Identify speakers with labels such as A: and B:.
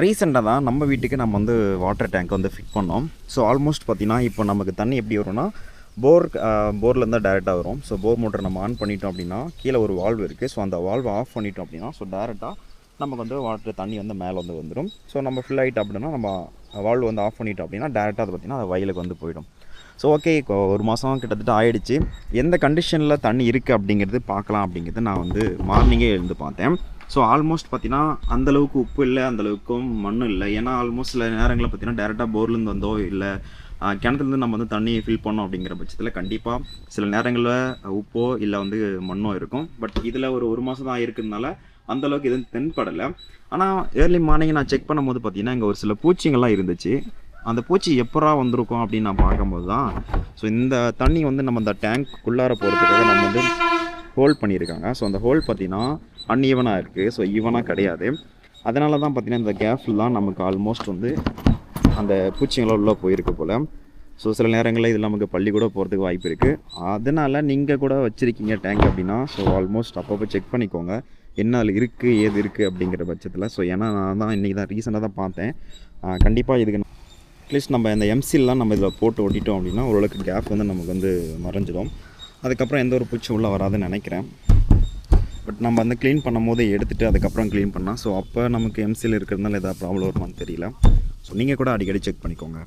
A: ரீசெண்டாக தான் நம்ம வீட்டுக்கு நம்ம வந்து வாட்டர் டேங்க் வந்து ஃபிட் பண்ணோம். ஸோ ஆல்மோஸ்ட் பார்த்திங்கன்னா இப்போ நமக்கு தண்ணி எப்படி வரும்னா போர்லேருந்து டேரெக்டாக வரும். ஸோ போர் மோட்டர் நம்ம ஆன் பண்ணிட்டோம் அப்படின்னா கீழே ஒரு வால்வ் இருக்குது. ஸோ அந்த வால்வ் ஆஃப் பண்ணிட்டோம் அப்படின்னா ஸோ டேரெக்டாக நமக்கு வந்து வாட்டர் தண்ணி வந்து மேலே வந்து வந்துடும். ஸோ நம்ம ஃபில் ஆகிட்டோம் அப்படின்னா நம்ம வால்வ் வந்து ஆஃப் பண்ணிட்டோம் அப்படின்னா டேரெக்டாக அது பார்த்திங்கன்னா அது வயலுக்கு வந்து போயிடும். ஸோ ஓகே, இப்போ ஒரு மாதம் கிட்டத்தட்ட ஆகிடுச்சு. எந்த கண்டிஷனில் தண்ணி இருக்குது அப்படிங்கிறது பார்க்கலாம் அப்படிங்கிறது நான் வந்து மார்னிங்கே எழுந்து பார்த்தேன். ஸோ ஆல்மோஸ்ட் பார்த்திங்கன்னா அந்தளவுக்கு உப்பு இல்லை, அந்தளவுக்கும் மண்ணும் இல்லை. ஏன்னா ஆல்மோஸ்ட் சில நேரங்களில் பார்த்திங்கன்னா டேரெக்டாக போர்லேருந்து வந்தோ இல்லை கிணத்துலேருந்து நம்ம வந்து தண்ணி ஃபில் பண்ணோம் அப்படிங்கிற பட்சத்தில் கண்டிப்பாக சில நேரங்களில் உப்போ இல்லை வந்து மண்ணோ இருக்கும். பட் இதில் ஒரு மாதம் தான் இருக்கிறதுனால அந்தளவுக்கு எதுவும் தென்படலை. ஆனால் ஏர்லி மார்னிங் நான் செக் பண்ணும்போது பார்த்திங்கன்னா இங்கே ஒரு சில பூச்சிங்கள்லாம் இருந்துச்சு. அந்த பூச்சி எப்பரா வந்திருக்கும் அப்படின்னு நான் பார்க்கும்போது தான் ஸோ இந்த தண்ணி வந்து நம்ம இந்த டேங்க்குள்ளார போகிறதுக்காக நம்ம வந்து ஹோல்ட் பண்ணியிருக்காங்க. ஸோ அந்த ஹோல் பார்த்திங்கன்னா அன்ஈவனாக இருக்குது. ஸோ ஈவனாக கிடையாது. அதனால தான் பார்த்திங்கன்னா இந்த கேஃப்லாம் நமக்கு ஆல்மோஸ்ட் வந்து அந்த பூச்சிங்களாம் உள்ளே போயிருக்கு போல். ஸோ சில நேரங்களில் இதில் நமக்கு பள்ளி கூட போகிறதுக்கு வாய்ப்பு இருக்குது. அதனால் நீங்கள் கூட வச்சுருக்கீங்க டேங்க் அப்படின்னா ஸோ ஆல்மோஸ்ட் அப்பப்போ செக் பண்ணிக்கோங்க என்ன அதில் இருக்குது ஏது இருக்குது அப்படிங்கிற பட்சத்தில். ஸோ ஏன்னா நான் தான் இன்றைக்கி தான் ரீசெண்டாக தான் பார்த்தேன். கண்டிப்பாக இதுக்கு அட்லீஸ்ட் நம்ம இந்த எம்சில்லாம் நம்ம இதில் போட்டு ஓட்டிட்டோம் அப்படின்னா ஓரளவுக்கு கேப் வந்து நமக்கு வந்து மறைஞ்சிடும். அதுக்கப்புறம் எந்த ஒரு பூச்சி உள்ளே வராதுன்னு நினைக்கிறேன். பட் நம்ம வந்து க்ளீன் பண்ணும் போது எடுத்துகிட்டு அதுக்கப்புறம் க்ளீன் பண்ணால் ஸோ அப்போ நமக்கு எம்சியில் இருக்கிறதுனால எதாவது ப்ராப்ளம் வருமானு தெரியல. ஸோ நீங்கள் கூட அடிக்கடி செக் பண்ணிக்கோங்க.